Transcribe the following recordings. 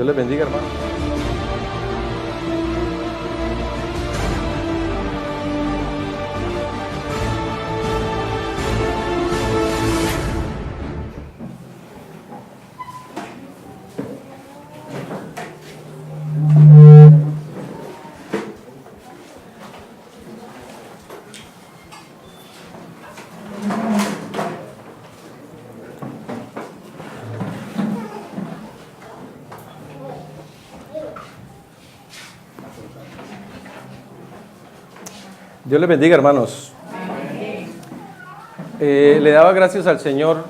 Dios les bendiga, hermano. Dios les bendiga, hermanos. Le daba gracias al Señor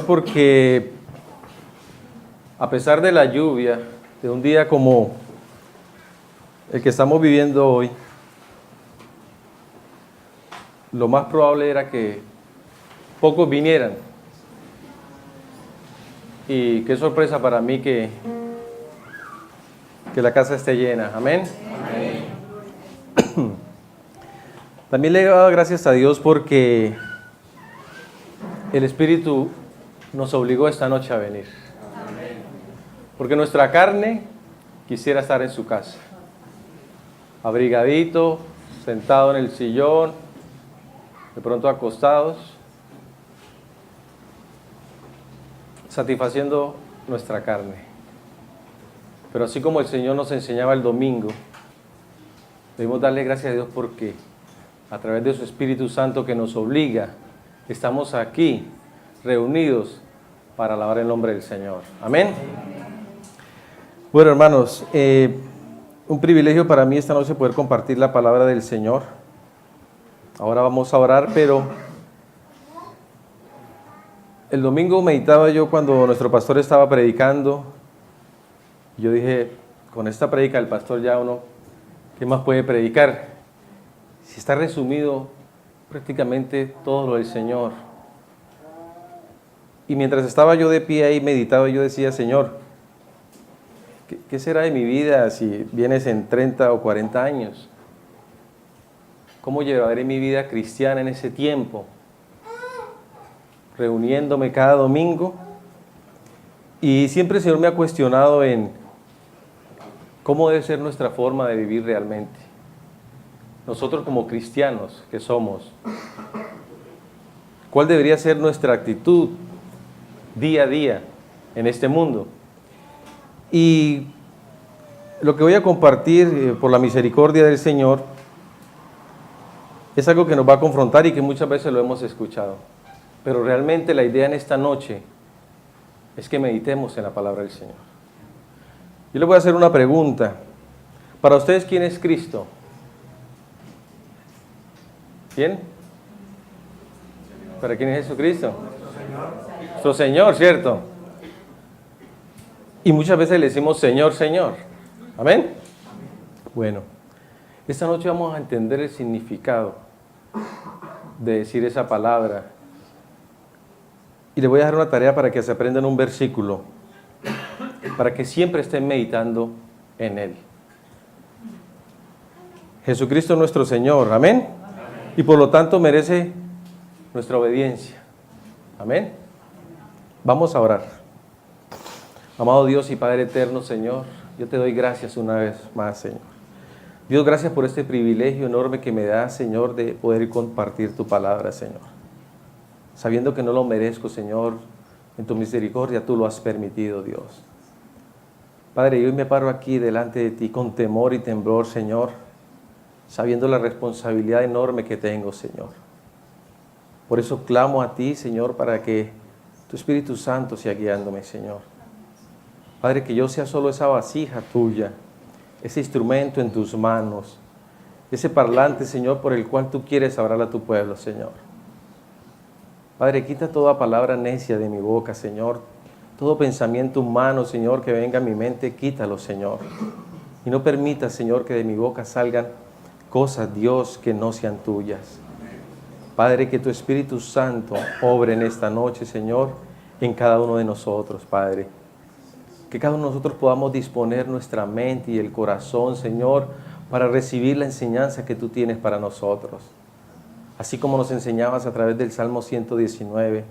porque a pesar de la lluvia, de un día como el que estamos viviendo hoy, lo más probable era que pocos vinieran. Y qué sorpresa para mí que la casa esté llena. Amén. Amén. También le he dado gracias a Dios porque el Espíritu nos obligó esta noche a venir. Porque nuestra carne quisiera estar en su casa, abrigadito, sentado en el sillón, de pronto acostados, satisfaciendo nuestra carne. Pero así como el Señor nos enseñaba el domingo, debemos darle gracias a Dios porque a través de su Espíritu Santo que nos obliga, estamos aquí reunidos para alabar el nombre del Señor. Amén. Bueno, hermanos, un privilegio para mí esta noche poder compartir la palabra del Señor. Ahora vamos a orar, pero el domingo meditaba yo cuando nuestro pastor estaba predicando. Yo dije, con esta predica el pastor ya uno, ¿qué más puede predicar? Si está resumido prácticamente todo lo del Señor. Y mientras estaba yo de pie ahí meditaba, yo decía, Señor, ¿qué será de mi vida si vienes en 30 o 40 años? ¿Cómo llevaré mi vida cristiana en ese tiempo? Reuniéndome cada domingo. Y siempre el Señor me ha cuestionado en cómo debe ser nuestra forma de vivir realmente. Nosotros como cristianos que somos, ¿cuál debería ser nuestra actitud día a día en este mundo? Y lo que voy a compartir por la misericordia del Señor es algo que nos va a confrontar y que muchas veces lo hemos escuchado. Pero realmente la idea en esta noche es que meditemos en la palabra del Señor. Yo les voy a hacer una pregunta. Para ustedes, ¿quién es Cristo? ¿Quién? ¿Para quién es Jesucristo? Nuestro Señor, ¿cierto? Y muchas veces le decimos Señor, Señor. ¿Amén? Bueno, esta noche vamos a entender el significado de decir esa palabra. Y les voy a dejar una tarea para que se aprendan un versículo, para que siempre estén meditando en él. Jesucristo es nuestro Señor, ¿amén? Y por lo tanto merece nuestra obediencia. ¿Amén? Vamos a orar. Amado Dios y Padre eterno, Señor, yo te doy gracias una vez más, Señor. Dios, gracias por este privilegio enorme que me das, Señor, de poder compartir tu palabra, Señor. Sabiendo que no lo merezco, Señor, en tu misericordia tú lo has permitido, Dios. Padre, yo hoy me paro aquí delante de ti con temor y temblor, Señor, sabiendo la responsabilidad enorme que tengo, Señor. Por eso clamo a ti, Señor, para que tu Espíritu Santo sea guiándome, Señor. Padre, que yo sea solo esa vasija tuya, ese instrumento en tus manos, ese parlante, Señor, por el cual tú quieres hablar a tu pueblo, Señor. Padre, quita toda palabra necia de mi boca, Señor. Todo pensamiento humano, Señor, que venga a mi mente, quítalo, Señor. Y no permita, Señor, que de mi boca salgan cosas, Dios, que no sean tuyas. Padre, que tu Espíritu Santo obre en esta noche, Señor, en cada uno de nosotros, Padre. Que cada uno de nosotros podamos disponer nuestra mente y el corazón, Señor, para recibir la enseñanza que tú tienes para nosotros. Así como nos enseñabas a través del Salmo 119,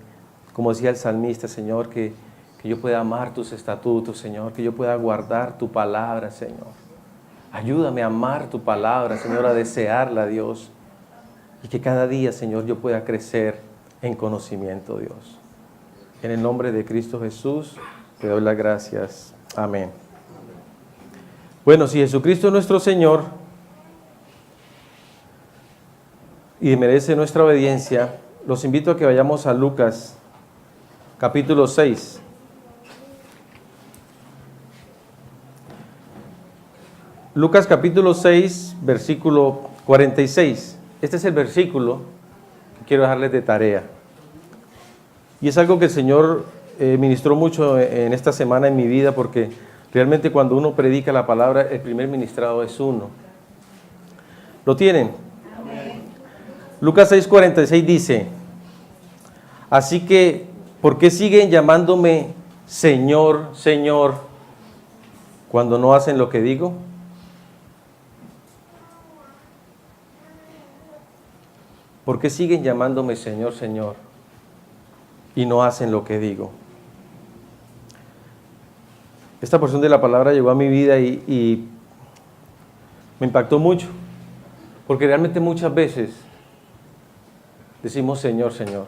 como decía el salmista, Señor, que yo pueda amar tus estatutos, Señor, que yo pueda guardar tu palabra, Señor. Ayúdame a amar tu palabra, Señor, a desearla, Dios. Y que cada día, Señor, yo pueda crecer en conocimiento, Dios. En el nombre de Cristo Jesús, te doy las gracias. Amén. Bueno, si Jesucristo es nuestro Señor y merece nuestra obediencia, los invito a que vayamos a Lucas, capítulo 6. Lucas capítulo 6, versículo 46. Este es el versículo que quiero dejarles de tarea. Y es algo que el Señor ministró mucho en esta semana en mi vida, porque realmente cuando uno predica la palabra, el primer ministrado es uno. ¿Lo tienen? Amén. Lucas 6:46 dice: así que, ¿por qué siguen llamándome Señor, Señor, cuando no hacen lo que digo? ¿Por qué siguen llamándome Señor, Señor, y no hacen lo que digo? Esta porción de la palabra llegó a mi vida y me impactó mucho, porque realmente muchas veces decimos Señor, Señor,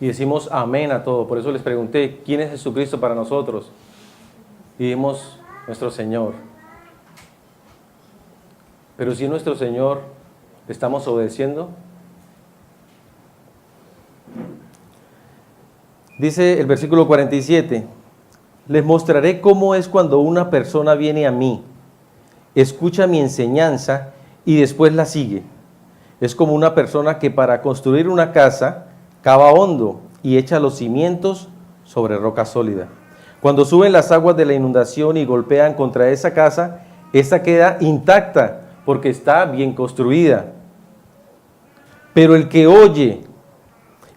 y decimos amén a todo. Por eso les pregunté, ¿quién es Jesucristo para nosotros? Y dijimos, nuestro Señor. Pero si nuestro Señor, ¿le estamos obedeciendo? Dice el versículo 47, les mostraré cómo es cuando una persona viene a mí, escucha mi enseñanza y después la sigue. Es como una persona que para construir una casa cava hondo y echa los cimientos sobre roca sólida. Cuando suben las aguas de la inundación y golpean contra esa casa, esta queda intacta porque está bien construida. Pero el que oye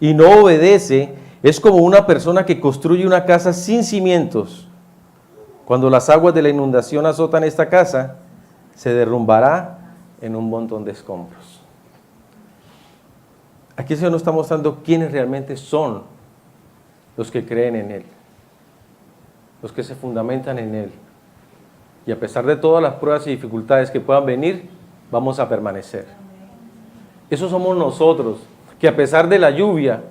y no obedece es como una persona que construye una casa sin cimientos. Cuando las aguas de la inundación azotan esta casa, se derrumbará en un montón de escombros. Aquí el Señor nos está mostrando quiénes realmente son los que creen en Él, los que se fundamentan en Él. Y a pesar de todas las pruebas y dificultades que puedan venir, vamos a permanecer. Esos somos nosotros, que a pesar de la lluvia,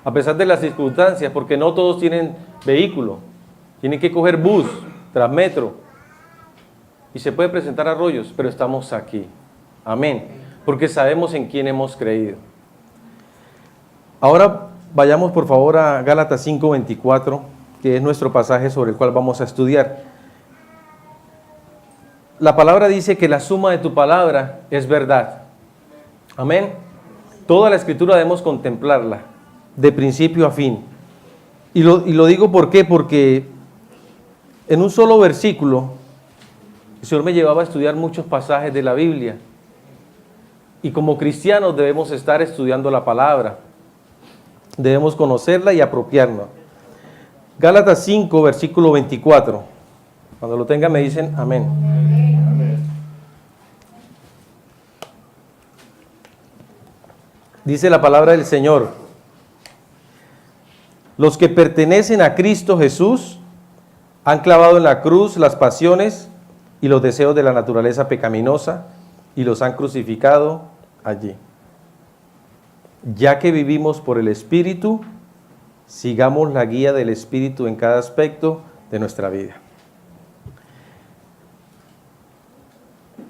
a pesar de las circunstancias, porque no todos tienen vehículo, tienen que coger bus, Transmetro, y se puede presentar arroyos, pero estamos aquí. Amén. Porque sabemos en quién hemos creído. Ahora vayamos por favor a Gálatas 5:24, que es nuestro pasaje sobre el cual vamos a estudiar. La palabra dice que la suma de tu palabra es verdad. Amén. Toda la escritura debemos contemplarla, de principio a fin. Y lo digo ¿por qué? Porque en un solo versículo, el Señor me llevaba a estudiar muchos pasajes de la Biblia. Y como cristianos debemos estar estudiando la palabra. Debemos conocerla y apropiarnos. Gálatas 5, versículo 24. Cuando lo tengan me dicen amén. Dice la palabra del Señor: los que pertenecen a Cristo Jesús han clavado en la cruz las pasiones y los deseos de la naturaleza pecaminosa y los han crucificado allí. Ya que vivimos por el Espíritu, sigamos la guía del Espíritu en cada aspecto de nuestra vida.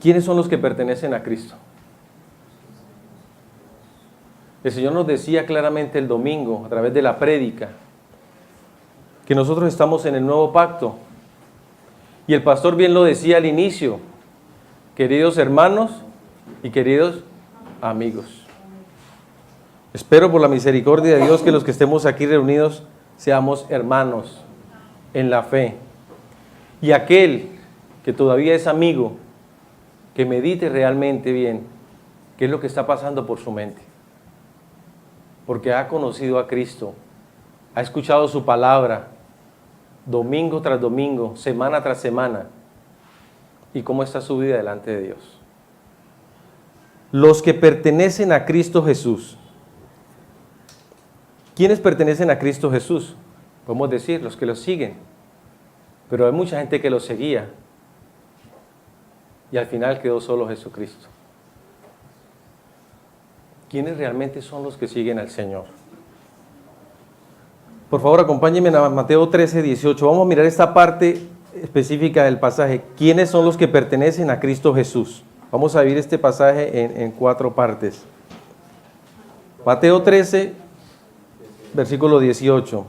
¿Quiénes son los que pertenecen a Cristo? El Señor nos decía claramente el domingo, a través de la prédica, que nosotros estamos en el nuevo pacto. Y el pastor bien lo decía al inicio: queridos hermanos y queridos amigos. Espero por la misericordia de Dios que los que estemos aquí reunidos seamos hermanos en la fe. Y aquel que todavía es amigo, que medite realmente bien qué es lo que está pasando por su mente. Porque ha conocido a Cristo ha escuchado su palabra domingo tras domingo, semana tras semana, y cómo está su vida delante de Dios. Los que pertenecen a Cristo Jesús. ¿Quiénes pertenecen a Cristo Jesús? Podemos decir, los que lo siguen. Pero hay mucha gente que lo seguía y al final quedó solo Jesucristo. ¿Quiénes realmente son los que siguen al Señor? Por favor, acompáñenme a Mateo 13, 18. Vamos a mirar esta parte específica del pasaje. ¿Quiénes son los que pertenecen a Cristo Jesús? Vamos a vivir este pasaje en 4 partes. Mateo 13, versículo 18.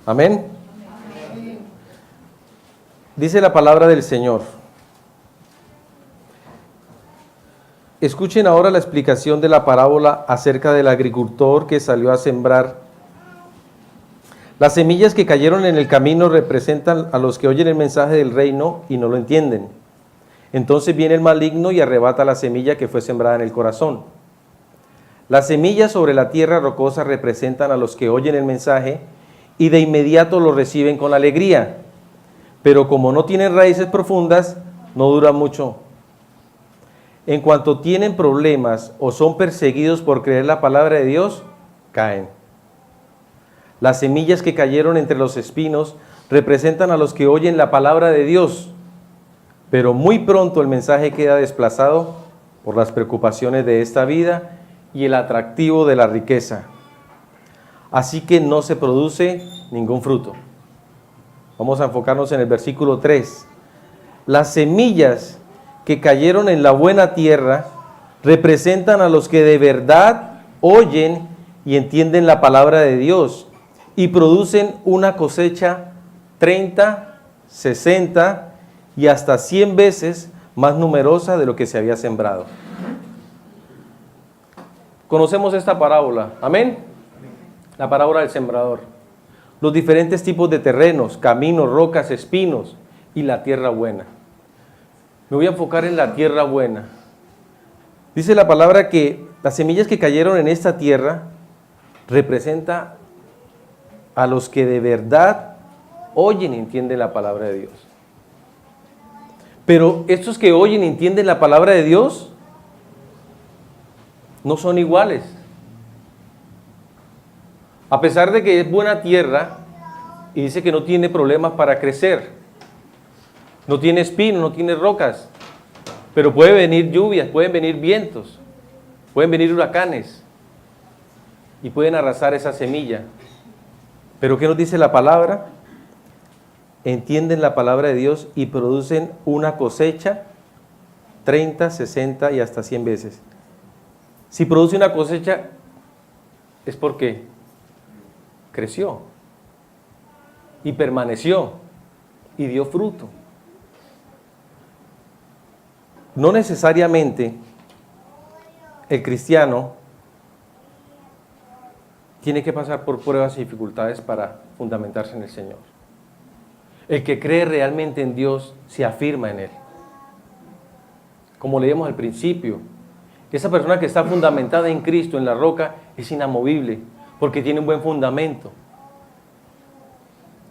Amén. Dice la palabra del Señor. Escuchen ahora la explicación de la parábola acerca del agricultor que salió a sembrar. Las semillas que cayeron en el camino representan a los que oyen el mensaje del reino y no lo entienden. Entonces viene el maligno y arrebata la semilla que fue sembrada en el corazón. Las semillas sobre la tierra rocosa representan a los que oyen el mensaje y de inmediato lo reciben con alegría. Pero como no tienen raíces profundas, no duran mucho. En cuanto tienen problemas o son perseguidos por creer la palabra de Dios, caen. Las semillas que cayeron entre los espinos representan a los que oyen la palabra de Dios, pero muy pronto el mensaje queda desplazado por las preocupaciones de esta vida y el atractivo de la riqueza. Así que no se produce ningún fruto. Vamos a enfocarnos en el versículo 3. Las semillas que cayeron en la buena tierra representan a los que de verdad oyen y entienden la palabra de Dios y producen una cosecha 30, 60 y hasta 100 veces más numerosa de lo que se había sembrado. Conocemos esta parábola, ¿amén? La parábola del sembrador. Los diferentes tipos de terrenos, caminos, rocas, espinos y la tierra buena. Me voy a enfocar en la tierra buena. Dice la palabra que las semillas que cayeron en esta tierra representa a los que de verdad oyen y entienden la palabra de Dios. Pero estos que oyen y entienden la palabra de Dios no son iguales. A pesar de que es buena tierra y dice que no tiene problemas para crecer. No tiene espinos, no tiene rocas, pero puede venir lluvias, pueden venir vientos, pueden venir huracanes y pueden arrasar esa semilla. Pero ¿qué nos dice la palabra? Entienden la palabra de Dios y producen una cosecha 30, 60 y hasta 100 veces. Si produce una cosecha es porque creció y permaneció y dio fruto. No necesariamente el cristiano tiene que pasar por pruebas y dificultades para fundamentarse en el Señor. El que cree realmente en Dios se afirma en Él. Como leímos al principio, esa persona que está fundamentada en Cristo, en la roca, es inamovible porque tiene un buen fundamento.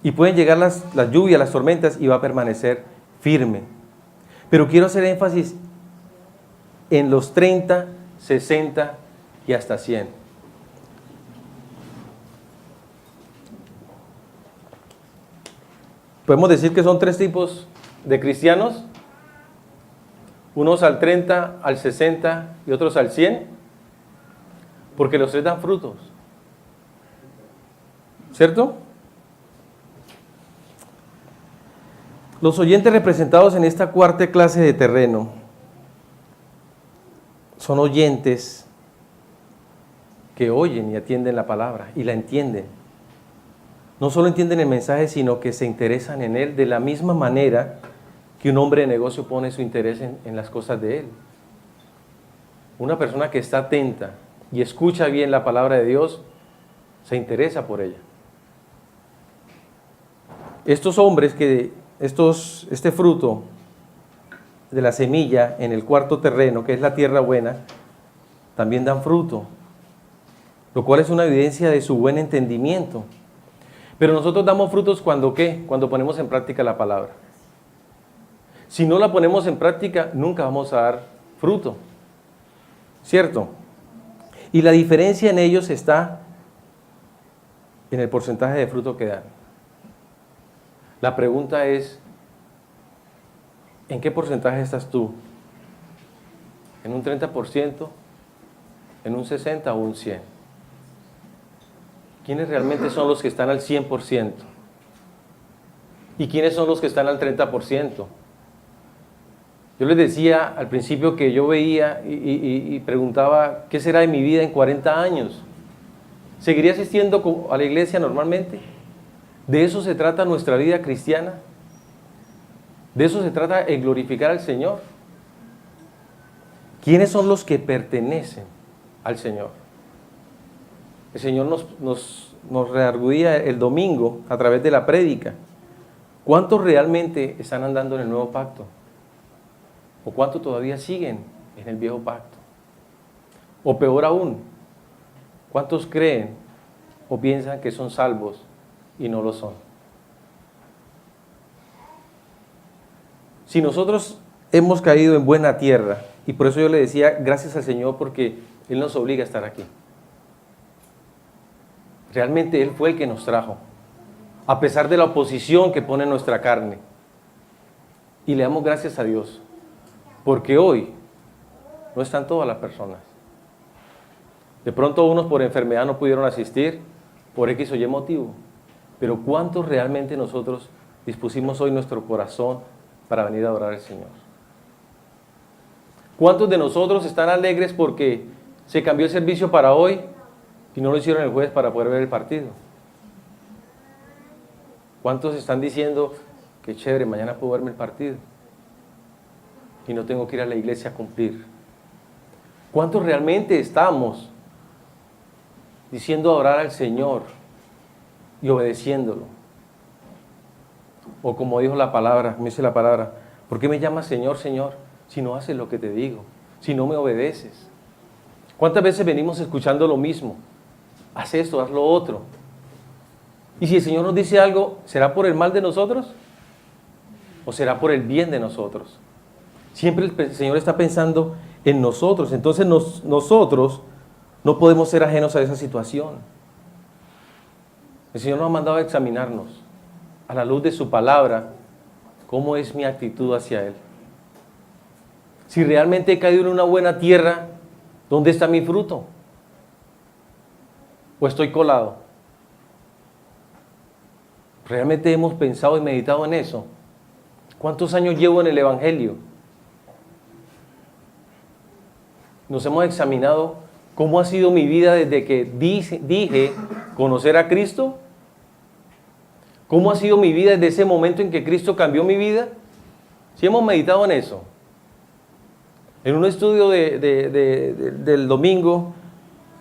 Y pueden llegar las lluvias, las tormentas y va a permanecer firme. Pero quiero hacer énfasis en los 30, 60 y hasta 100. Podemos decir que son 3 tipos de cristianos. Unos al 30, al 60 y otros al 100. Porque los 3 dan frutos. ¿Cierto? Los oyentes representados en esta 4ª clase de terreno son oyentes que oyen y atienden la palabra y la entienden. No solo entienden el mensaje, sino que se interesan en él de la misma manera que un hombre de negocio pone su interés en las cosas de él. Una persona que está atenta y escucha bien la palabra de Dios, se interesa por ella. Estos hombres este fruto de la semilla en el 4º terreno, que es la tierra buena, también dan fruto, lo cual es una evidencia de su buen entendimiento. Pero nosotros damos frutos cuando ¿qué? Cuando ponemos en práctica la palabra. Si no la ponemos en práctica, nunca vamos a dar fruto, ¿cierto? Y la diferencia en ellos está en el porcentaje de fruto que dan. La pregunta es, ¿en qué porcentaje estás tú? ¿En un 30%? ¿En un 60% o un 100%? ¿Quiénes realmente son los que están al 100%? ¿Y quiénes son los que están al 30%? Yo les decía al principio que yo veía y preguntaba, ¿qué será de mi vida en 40 años? ¿Seguiría asistiendo a la iglesia normalmente? ¿De eso se trata nuestra vida cristiana? ¿De eso se trata el glorificar al Señor? ¿Quiénes son los que pertenecen al Señor? El Señor nos redargüía el domingo a través de la prédica. ¿Cuántos realmente están andando en el nuevo pacto? ¿O cuántos todavía siguen en el viejo pacto? O peor aún, ¿cuántos creen o piensan que son salvos y no lo son? Si nosotros hemos caído en buena tierra, y por eso yo le decía gracias al Señor porque Él nos obliga a estar aquí. Realmente Él fue el que nos trajo, a pesar de la oposición que pone nuestra carne. Y le damos gracias a Dios, porque hoy no están todas las personas. De pronto unos por enfermedad no pudieron asistir, por X o Y motivo. Pero ¿cuántos realmente nosotros dispusimos hoy nuestro corazón para venir a adorar al Señor? ¿Cuántos de nosotros están alegres porque se cambió el servicio para hoy y no lo hicieron el jueves para poder ver el partido? ¿Cuántos están diciendo, qué chévere, mañana puedo verme el partido y no tengo que ir a la iglesia a cumplir? ¿Cuántos realmente estamos diciendo adorar al Señor y obedeciéndolo? O como dijo la palabra, me dice la palabra, ¿por qué me llamas Señor, Señor, si no haces lo que te digo, si no me obedeces? ¿Cuántas veces venimos escuchando lo mismo? Haz esto, haz lo otro. Y si el Señor nos dice algo, ¿será por el mal de nosotros? ¿O será por el bien de nosotros? Siempre el Señor está pensando en nosotros. Entonces nosotros no podemos ser ajenos a esa situación. El Señor nos ha mandado a examinarnos a la luz de su palabra, cómo es mi actitud hacia Él. Si realmente he caído en una buena tierra, ¿dónde está mi fruto? ¿O estoy colado? ¿Realmente hemos pensado y meditado en eso? ¿Cuántos años llevo en el Evangelio? Nos hemos examinado cómo ha sido mi vida desde que dije conocer a Cristo. ¿Cómo ha sido mi vida desde ese momento en que Cristo cambió mi vida? ¿Sí hemos meditado en eso? En un estudio del domingo,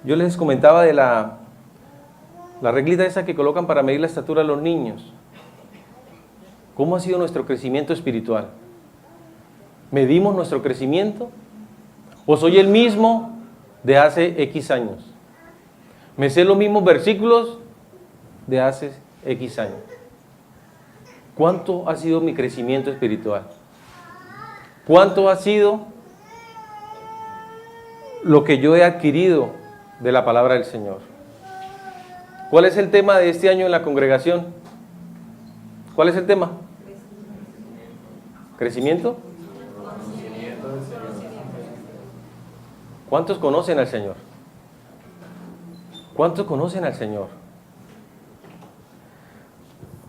yo les comentaba de la reglita esa que colocan para medir la estatura de los niños. ¿Cómo ha sido nuestro crecimiento espiritual? ¿Medimos nuestro crecimiento? ¿O soy el mismo de hace X años? ¿Me sé los mismos versículos de hace X años? ¿Cuánto ha sido mi crecimiento espiritual? ¿Cuánto ha sido lo que yo he adquirido de la palabra del Señor? ¿Cuál es el tema de este año en la congregación? ¿Cuál es el tema? ¿Crecimiento? ¿Cuántos conocen al Señor? ¿Cuántos conocen al Señor?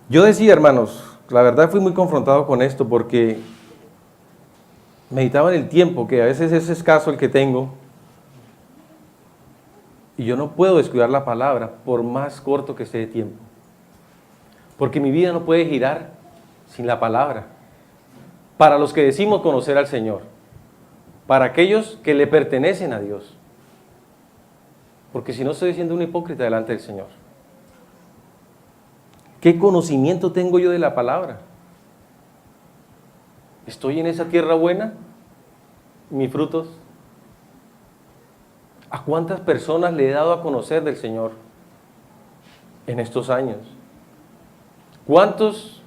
Yo decía, hermanos, la verdad fui muy confrontado con esto porque meditaba en el tiempo, que a veces es escaso el que tengo, y yo no puedo descuidar la palabra por más corto que esté de tiempo, porque mi vida no puede girar sin la palabra. Para los que decimos conocer al Señor, para aquellos que le pertenecen a Dios, porque si no estoy siendo un hipócrita delante del Señor. ¿Qué conocimiento tengo yo de la palabra? ¿Estoy en esa tierra buena? ¿Mis frutos? ¿A cuántas personas le he dado a conocer del Señor en estos años? ¿Cuántos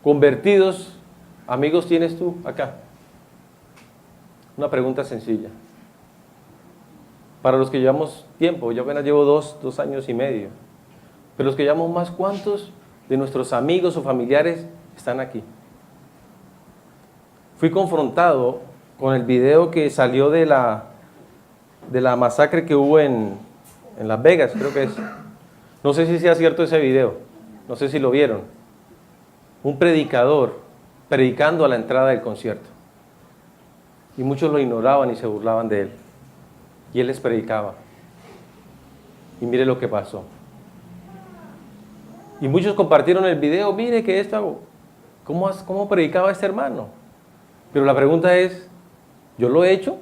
convertidos amigos tienes tú acá? Una pregunta sencilla. Para los que llevamos tiempo, yo apenas llevo dos años y medio, pero los que llevamos más, ¿cuántos de nuestros amigos o familiares están aquí? Fui confrontado con el video que salió de la masacre que hubo en Las Vegas, creo que es. No sé si sea cierto ese video, no sé si lo vieron. Un predicador predicando a la entrada del concierto. Y muchos lo ignoraban y se burlaban de él. Y él les predicaba. Y mire lo que pasó. Y muchos compartieron el video, mire que esto, ¿cómo predicaba este hermano? Pero la pregunta es, ¿yo lo he hecho?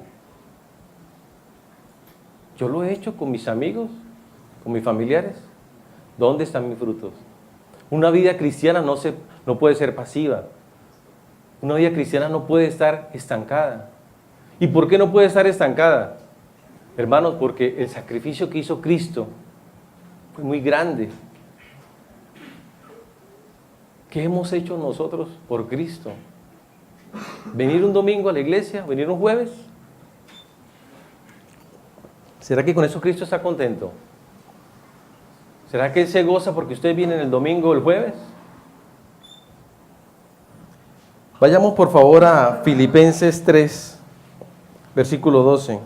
¿Yo lo he hecho con mis amigos, con mis familiares? ¿Dónde están mis frutos? Una vida cristiana no puede ser pasiva. Una vida cristiana no puede estar estancada. ¿Y por qué no puede estar estancada? Hermanos, porque el sacrificio que hizo Cristo fue muy grande. ¿Qué hemos hecho nosotros por Cristo? ¿Venir un domingo a la iglesia? ¿Venir un jueves? ¿Será que con eso Cristo está contento? ¿Será que Él se goza porque ustedes vienen el domingo o el jueves? Vayamos por favor a Filipenses 3, versículo 12.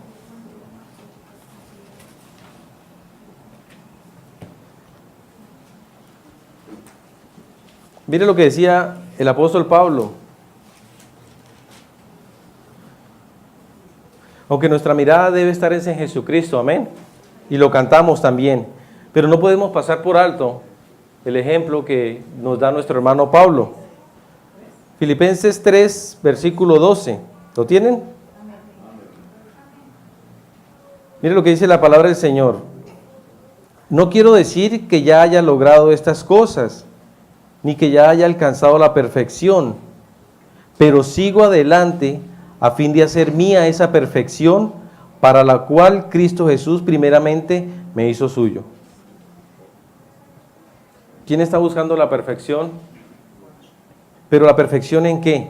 Mire lo que decía el apóstol Pablo. Aunque nuestra mirada debe estar en Jesucristo, amén. Y lo cantamos también. Pero no podemos pasar por alto el ejemplo que nos da nuestro hermano Pablo. Filipenses 3, versículo 12. ¿Lo tienen? Mire lo que dice la palabra del Señor. No quiero decir que ya haya logrado estas cosas, ni que ya haya alcanzado la perfección, pero sigo adelante a fin de hacer mía esa perfección para la cual Cristo Jesús primeramente me hizo suyo. ¿Quién está buscando la perfección? ¿Pero la perfección en qué?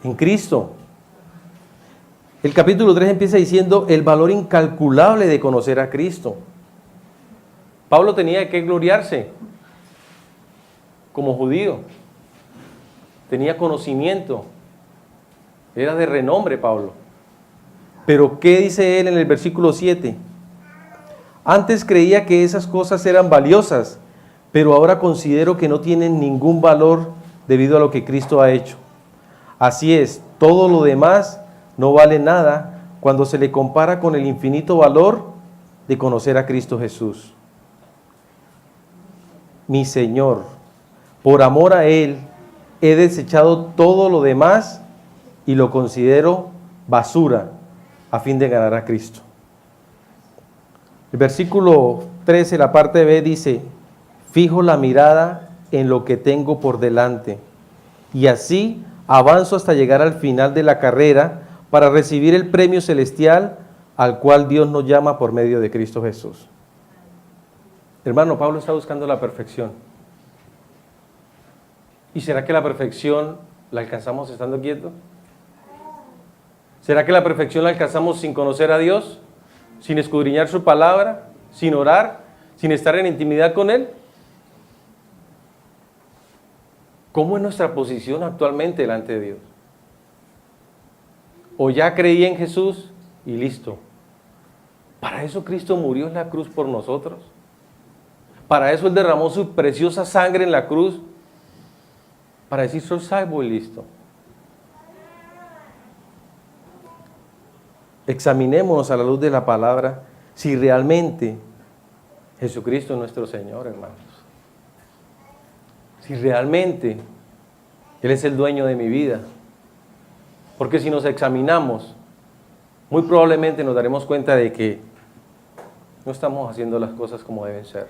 En Cristo. El capítulo 3 empieza diciendo el valor incalculable de conocer a Cristo. Pablo tenía que gloriarse como judío. Tenía conocimiento. Era de renombre Pablo. Pero ¿qué dice él en el versículo 7? Antes creía que esas cosas eran valiosas, pero ahora considero que no tienen ningún valor debido a lo que Cristo ha hecho. Así es, todo lo demás no vale nada cuando se le compara con el infinito valor de conocer a Cristo Jesús. Mi Señor, por amor a Él, he desechado todo lo demás y lo considero basura a fin de ganar a Cristo. El versículo 13, la parte B dice, fijo la mirada en lo que tengo por delante y así avanzo hasta llegar al final de la carrera para recibir el premio celestial al cual Dios nos llama por medio de Cristo Jesús. Hermano, Pablo está buscando la perfección. ¿Y será que la perfección la alcanzamos estando quietos? ¿Será que la perfección la alcanzamos sin conocer a Dios? ¿Sin escudriñar su palabra? ¿Sin orar? ¿Sin estar en intimidad con Él? ¿Cómo es nuestra posición actualmente delante de Dios? ¿O ya creí en Jesús y listo? ¿Para eso Cristo murió en la cruz por nosotros? ¿Para eso Él derramó su preciosa sangre en la cruz? Para decir, soy salvo y listo. Examinémonos a la luz de la palabra si realmente Jesucristo es nuestro Señor, hermanos. Si realmente Él es el dueño de mi vida. Porque si nos examinamos, muy probablemente nos daremos cuenta de que no estamos haciendo las cosas como deben ser.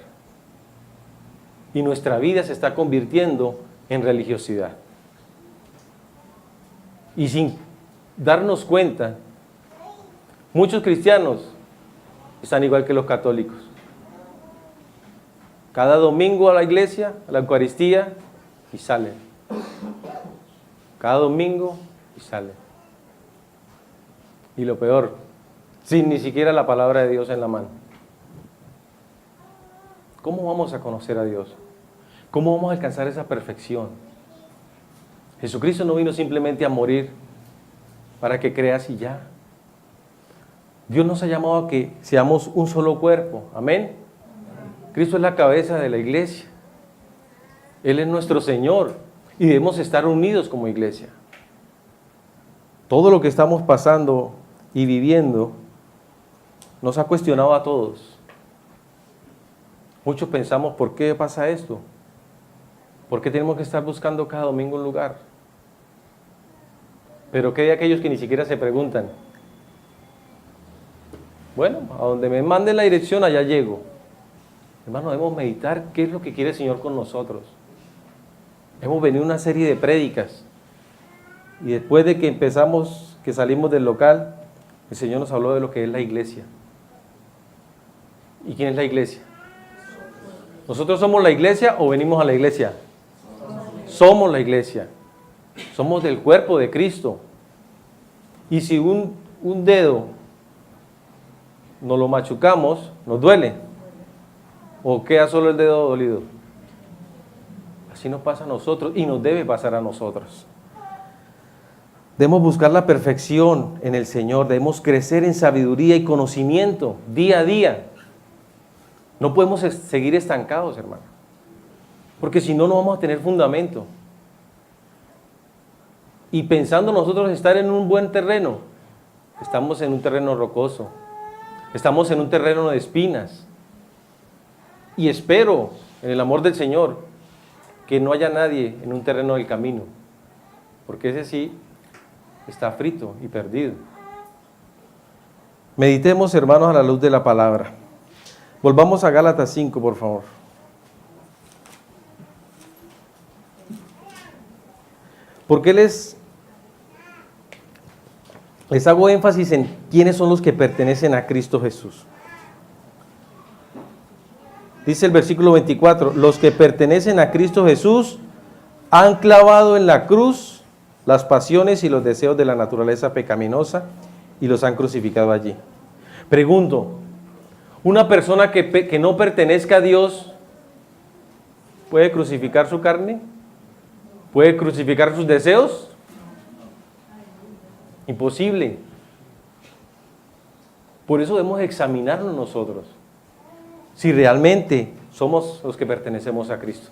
Y nuestra vida se está convirtiendo en religiosidad. Y sin darnos cuenta, Muchos cristianos están igual que los católicos. Cada domingo a la iglesia, a la Eucaristía, y salen. Cada domingo y salen. Y lo peor, sin ni siquiera la palabra de Dios en la mano. ¿Cómo vamos a conocer a Dios? ¿Cómo vamos a alcanzar esa perfección? Jesucristo no vino simplemente a morir para que creas y ya. Dios nos ha llamado a que seamos un solo cuerpo. Amén. Cristo es la cabeza de la iglesia. Él es nuestro Señor y debemos estar unidos como iglesia. Todo lo que estamos pasando y viviendo nos ha cuestionado a todos. Muchos pensamos, ¿por qué pasa esto? ¿Por qué tenemos que estar buscando cada domingo un lugar? Pero ¿qué de aquellos que ni siquiera se preguntan? Bueno, a donde me mande la dirección, allá llego. Hermano, debemos meditar qué es lo que quiere el Señor con nosotros. Hemos venido a una serie de prédicas y después de que empezamos, que salimos del local, el Señor nos habló de lo que es la iglesia. ¿Y quién es la iglesia? ¿Nosotros somos la iglesia o venimos a la iglesia? Somos la iglesia. Somos del cuerpo de Cristo. Y si un dedo nos lo machucamos, nos duele. ¿O queda solo el dedo dolido? Así nos pasa a nosotros y nos debe pasar a nosotros. Debemos buscar la perfección en el Señor. Debemos crecer en sabiduría y conocimiento día a día. No podemos seguir estancados, hermano. Porque si no, no vamos a tener fundamento. Y pensando nosotros estar en un buen terreno, estamos en un terreno rocoso. Estamos en un terreno de espinas. Y espero, en el amor del Señor, que no haya nadie en un terreno del camino. Porque ese sí está frito y perdido. Meditemos, hermanos, a la luz de la palabra. Volvamos a Gálatas 5, por favor. Porque les hago énfasis en quiénes son los que pertenecen a Cristo Jesús. Dice el versículo 24, los que pertenecen a Cristo Jesús han clavado en la cruz las pasiones y los deseos de la naturaleza pecaminosa y los han crucificado allí. Pregunto, ¿una persona que no pertenezca a Dios puede crucificar su carne? ¿Puede crucificar sus deseos? Imposible. Por eso debemos examinarnos nosotros. Si realmente somos los que pertenecemos a Cristo.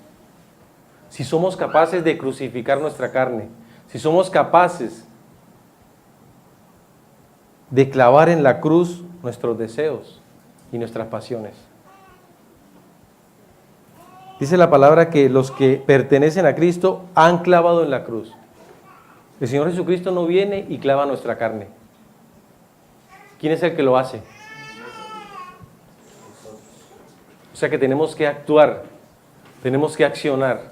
Si somos capaces de crucificar nuestra carne. Si somos capaces de clavar en la cruz nuestros deseos y nuestras pasiones. Dice la palabra que los que pertenecen a Cristo han clavado en la cruz. El Señor Jesucristo no viene y clava nuestra carne. ¿Quién es el que lo hace? O sea que tenemos que actuar, tenemos que accionar.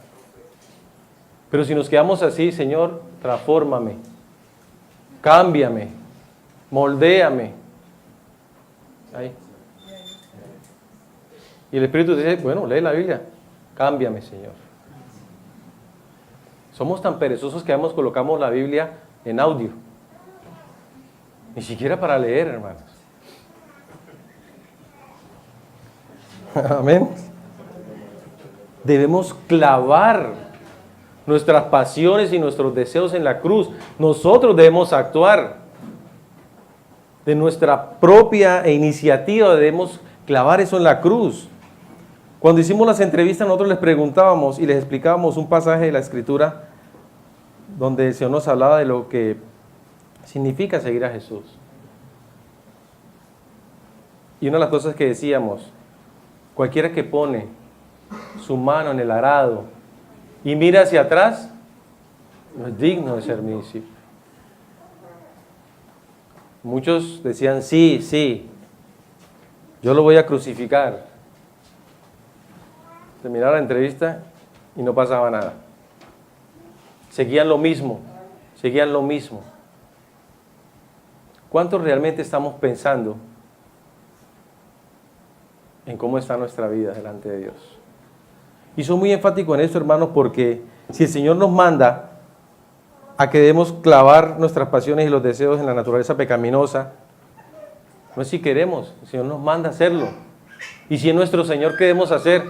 Pero si nos quedamos así, Señor, transfórmame, cámbiame, moldéame. Ahí. Y el Espíritu dice, bueno, lee la Biblia, cámbiame, Señor. Somos tan perezosos que colocamos la Biblia en audio. Ni siquiera para leer, hermanos. Amén. Debemos clavar nuestras pasiones y nuestros deseos en la cruz. Nosotros debemos actuar. De nuestra propia iniciativa debemos clavar eso en la cruz. Cuando hicimos las entrevistas nosotros les preguntábamos y les explicábamos un pasaje de la Escritura donde el Señor nos hablaba de lo que significa seguir a Jesús. Y una de las cosas que decíamos, cualquiera que pone su mano en el arado y mira hacia atrás, no es digno de ser mi discípulo. Muchos decían, sí, yo lo voy a crucificar. Terminaba la entrevista y no pasaba nada. Seguían lo mismo. ¿Cuántos realmente estamos pensando en cómo está nuestra vida delante de Dios? Y soy muy enfático en esto, hermanos, porque si el Señor nos manda a que debemos clavar nuestras pasiones y los deseos en la naturaleza pecaminosa, no es si queremos, el Señor nos manda a hacerlo. Y si es nuestro Señor, ¿qué debemos hacer?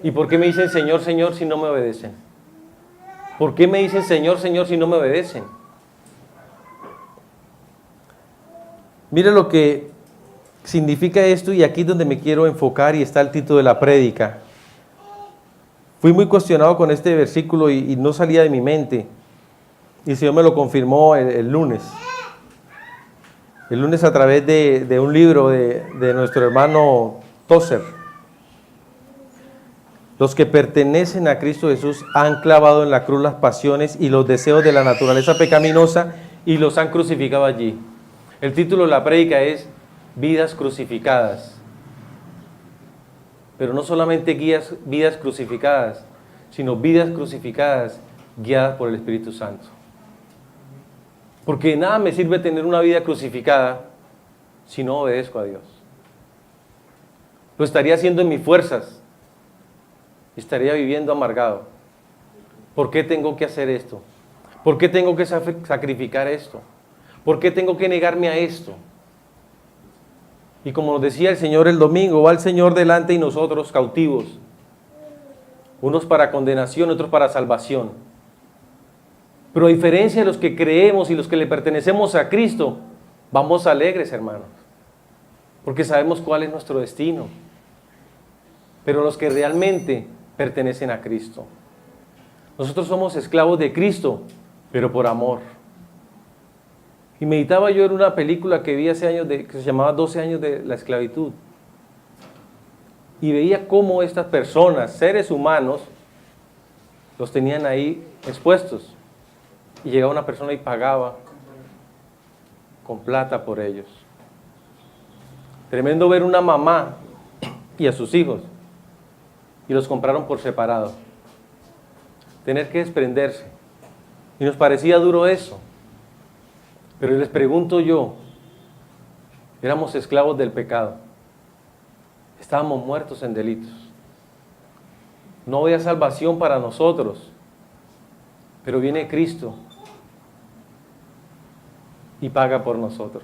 ¿Y por qué me dicen Señor, Señor si no me obedecen? ¿Por qué me dicen Señor, Señor si no me obedecen? Mire lo que significa esto, y aquí es donde me quiero enfocar, y está el título de la prédica. Fui muy cuestionado con este versículo y no salía de mi mente. Y el Señor me lo confirmó el lunes. El lunes a través de un libro de nuestro hermano Tozer. Los que pertenecen a Cristo Jesús han clavado en la cruz las pasiones y los deseos de la naturaleza pecaminosa y los han crucificado allí. El título de la prédica es Vidas crucificadas. Pero no solamente vidas crucificadas, sino vidas crucificadas guiadas por el Espíritu Santo. Porque de nada me sirve tener una vida crucificada si no obedezco a Dios. Lo estaría haciendo en mis fuerzas. Estaría viviendo amargado. ¿Por qué tengo que hacer esto? ¿Por qué tengo que sacrificar esto? ¿Por qué tengo que negarme a esto? Y como nos decía el Señor el domingo, va el Señor delante y nosotros cautivos. Unos para condenación, otros para salvación. Pero a diferencia de los que creemos y los que le pertenecemos a Cristo, vamos alegres, hermanos. Porque sabemos cuál es nuestro destino. Pero los que realmente pertenecen a Cristo. Nosotros somos esclavos de Cristo, pero por amor. Y meditaba yo en una película que vi hace años, que se llamaba 12 años de la esclavitud. Y veía cómo estas personas, seres humanos, los tenían ahí expuestos. Y llegaba una persona y pagaba con plata por ellos. Tremendo ver una mamá y a sus hijos. Y los compraron por separado. Tener que desprenderse. Y nos parecía duro eso. Pero les pregunto yo, éramos esclavos del pecado. Estábamos muertos en delitos. No había salvación para nosotros. Pero viene Cristo y paga por nosotros.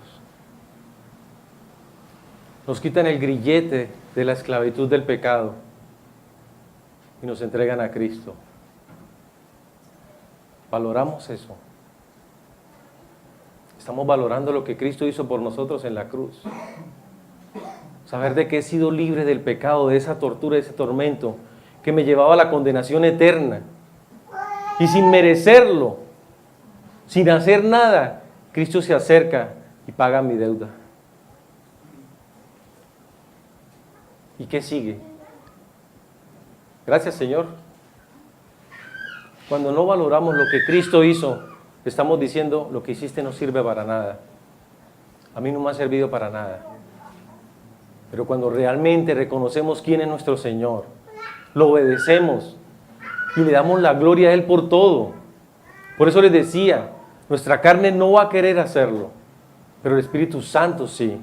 Nos quitan el grillete de la esclavitud del pecado y nos entregan a Cristo. ¿Valoramos eso? Estamos valorando lo que Cristo hizo por nosotros en la cruz. Saber de que he sido libre del pecado, de esa tortura, de ese tormento que me llevaba a la condenación eterna. Y sin merecerlo, sin hacer nada, Cristo se acerca y paga mi deuda. ¿Y qué sigue? Gracias, Señor. Cuando no valoramos lo que Cristo hizo, estamos diciendo, lo que hiciste no sirve para nada. A mí no me ha servido para nada. Pero cuando realmente reconocemos quién es nuestro Señor, lo obedecemos y le damos la gloria a Él por todo. Por eso les decía, nuestra carne no va a querer hacerlo, pero el Espíritu Santo sí.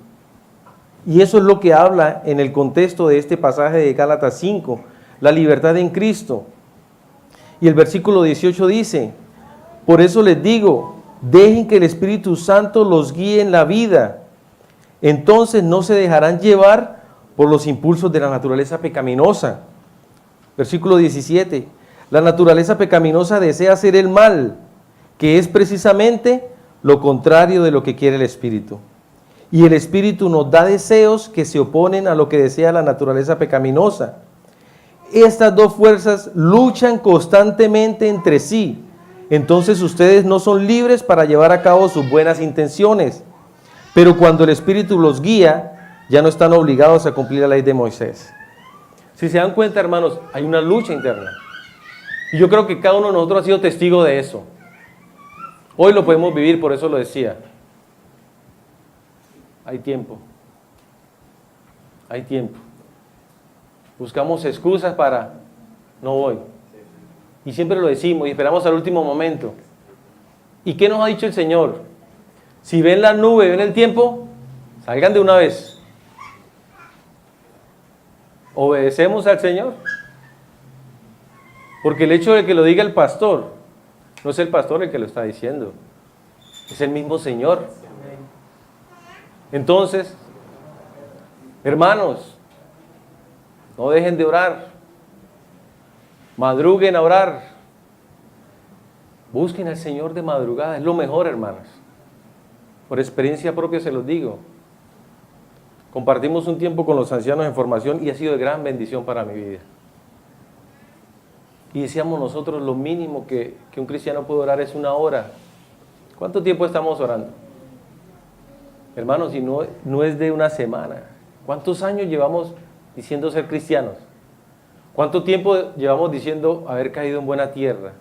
Y eso es lo que habla en el contexto de este pasaje de Gálatas 5, la libertad en Cristo. Y el versículo 18 dice, por eso les digo, dejen que el Espíritu Santo los guíe en la vida. Entonces no se dejarán llevar por los impulsos de la naturaleza pecaminosa. Versículo 17, la naturaleza pecaminosa desea hacer el mal, que es precisamente lo contrario de lo que quiere el Espíritu. Y el Espíritu nos da deseos que se oponen a lo que desea la naturaleza pecaminosa. Estas dos fuerzas luchan constantemente entre sí. Entonces ustedes no son libres para llevar a cabo sus buenas intenciones. Pero cuando el Espíritu los guía, ya no están obligados a cumplir la ley de Moisés. Si se dan cuenta, hermanos, hay una lucha interna. Y yo creo que cada uno de nosotros ha sido testigo de eso. Hoy lo podemos vivir, por eso lo decía. Hay tiempo. Hay tiempo. Buscamos excusas para no voy. Y siempre lo decimos y esperamos al último momento. ¿Y qué nos ha dicho el Señor? Si ven la nube, ven el tiempo, salgan de una vez. Obedecemos al Señor. Porque el hecho de que lo diga el pastor, no es el pastor el que lo está diciendo, es el mismo Señor. Entonces, hermanos, no dejen de orar, madruguen a orar, busquen al Señor de madrugada, es lo mejor, hermanos. Por experiencia propia se los digo. Compartimos un tiempo con los ancianos en formación y ha sido de gran bendición para mi vida. Y decíamos nosotros, lo mínimo que un cristiano puede orar es 1 hora. ¿Cuánto tiempo estamos orando? Hermanos, si no es de una semana. ¿Cuántos años llevamos diciendo ser cristianos? ¿Cuánto tiempo llevamos diciendo haber caído en buena tierra?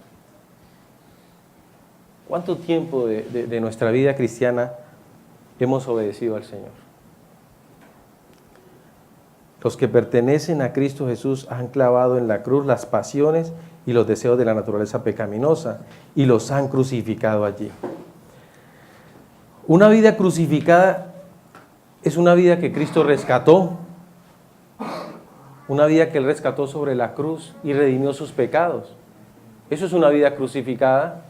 ¿Cuánto tiempo de nuestra vida cristiana hemos obedecido al Señor? Los que pertenecen a Cristo Jesús han clavado en la cruz las pasiones y los deseos de la naturaleza pecaminosa y los han crucificado allí. Una vida crucificada es una vida que Cristo rescató, una vida que Él rescató sobre la cruz y redimió sus pecados. Eso es una vida crucificada.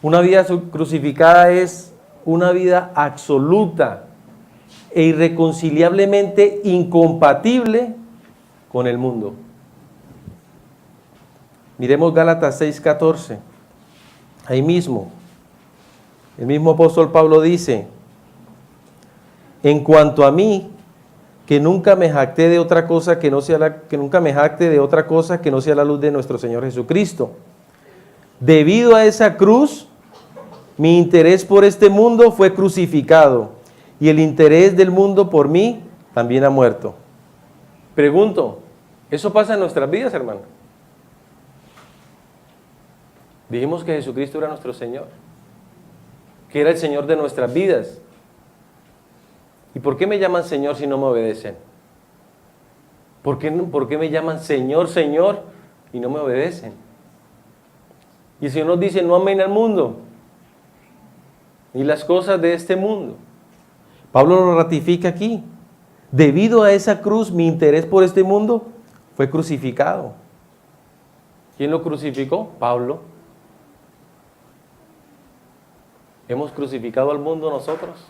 Una vida crucificada es una vida absoluta e irreconciliablemente incompatible con el mundo. Miremos Gálatas 6:14. Ahí mismo, el mismo apóstol Pablo dice: en cuanto a mí, que nunca me jacté de otra cosa que no sea la luz de nuestro Señor Jesucristo. Debido a esa cruz, mi interés por este mundo fue crucificado y el interés del mundo por mí también ha muerto. Pregunto, ¿eso pasa en nuestras vidas, hermano? Dijimos que Jesucristo era nuestro Señor, que era el Señor de nuestras vidas. ¿Y por qué me llaman Señor si no me obedecen? ¿Por qué me llaman Señor, Señor y no me obedecen? Y el Señor nos dice, no amen al mundo, ni las cosas de este mundo. Pablo lo ratifica aquí. Debido a esa cruz, mi interés por este mundo fue crucificado. ¿Quién lo crucificó? Pablo. ¿Hemos crucificado al mundo nosotros?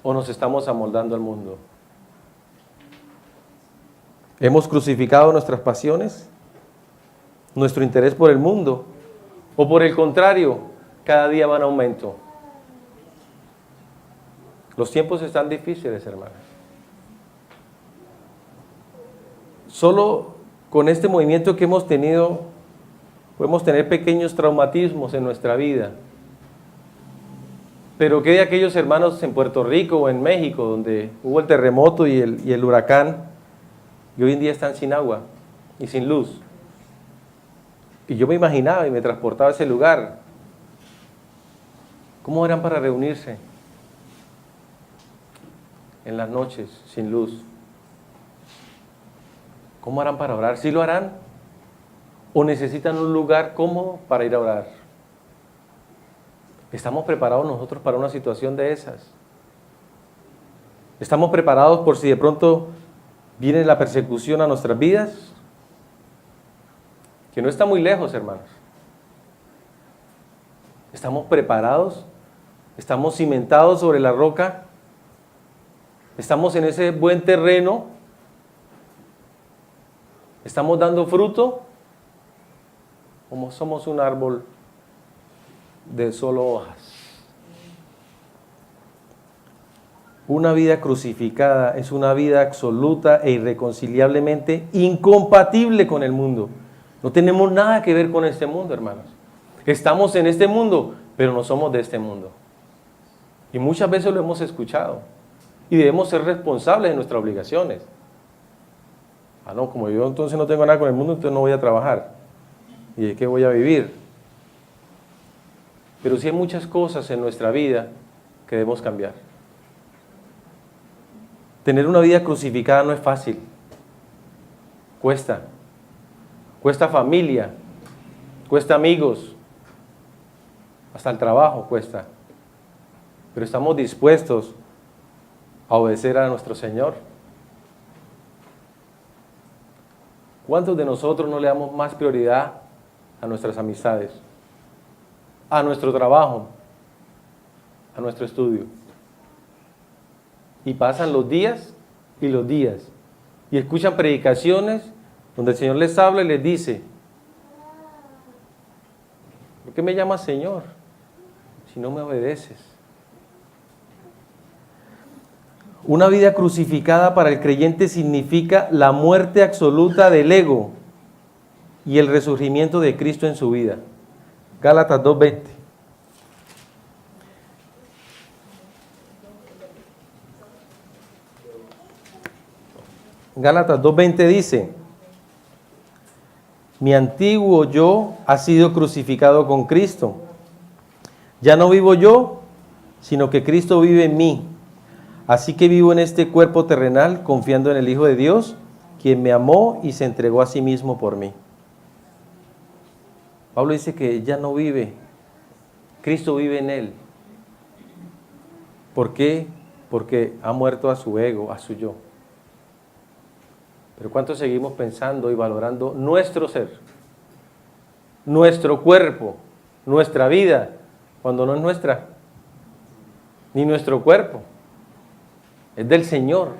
¿O nos estamos amoldando al mundo? ¿Hemos crucificado nuestras pasiones? ¿Nuestro interés por el mundo? ¿O por el contrario, cada día va en aumento? Los tiempos están difíciles, hermanos. Solo con este movimiento que hemos tenido, podemos tener pequeños traumatismos en nuestra vida. Pero ¿qué de aquellos hermanos en Puerto Rico o en México, donde hubo el terremoto y el huracán, y hoy en día están sin agua y sin luz? Y yo me imaginaba y me transportaba a ese lugar. ¿Cómo eran para reunirse en las noches sin luz? ¿Cómo harán para orar? ¿Sí lo harán? ¿O necesitan un lugar cómodo para ir a orar? ¿Estamos preparados nosotros para una situación de esas? ¿Estamos preparados por si de pronto viene la persecución a nuestras vidas? Que no está muy lejos, hermanos. ¿Estamos preparados? ¿Estamos cimentados sobre la roca? ¿Estamos en ese buen terreno? ¿Estamos dando fruto? ¿O somos un árbol de solo hojas? Una vida crucificada es una vida absoluta e irreconciliablemente incompatible con el mundo. No tenemos nada que ver con este mundo, hermanos. Estamos en este mundo, pero no somos de este mundo. Y muchas veces lo hemos escuchado. Y debemos ser responsables de nuestras obligaciones. Ah, no, como yo entonces no tengo nada con el mundo, entonces no voy a trabajar. ¿Y de qué voy a vivir? Pero sí hay muchas cosas en nuestra vida que debemos cambiar. Tener una vida crucificada no es fácil. Cuesta. Cuesta familia. Cuesta amigos. Hasta el trabajo cuesta. Pero estamos dispuestos a obedecer a nuestro Señor. ¿Cuántos de nosotros no le damos más prioridad a nuestras amistades, a nuestro trabajo, a nuestro estudio? Y pasan los días y los días. Y escuchan predicaciones donde el Señor les habla y les dice: ¿por qué me llamas Señor si no me obedeces? Una vida crucificada para el creyente significa la muerte absoluta del ego y el resurgimiento de Cristo en su vida. Gálatas 2:20. Gálatas 2:20 dice: mi antiguo yo ha sido crucificado con Cristo. Ya no vivo yo, sino que Cristo vive en mí. Así que vivo en este cuerpo terrenal confiando en el Hijo de Dios, quien me amó y se entregó a sí mismo por mí. Pablo dice que ya no vive, Cristo vive en él. ¿Por qué? Porque ha muerto a su ego, a su yo. Pero ¿cuánto seguimos pensando y valorando nuestro ser, nuestro cuerpo, nuestra vida, cuando no es nuestra, ni nuestro cuerpo? Es del Señor.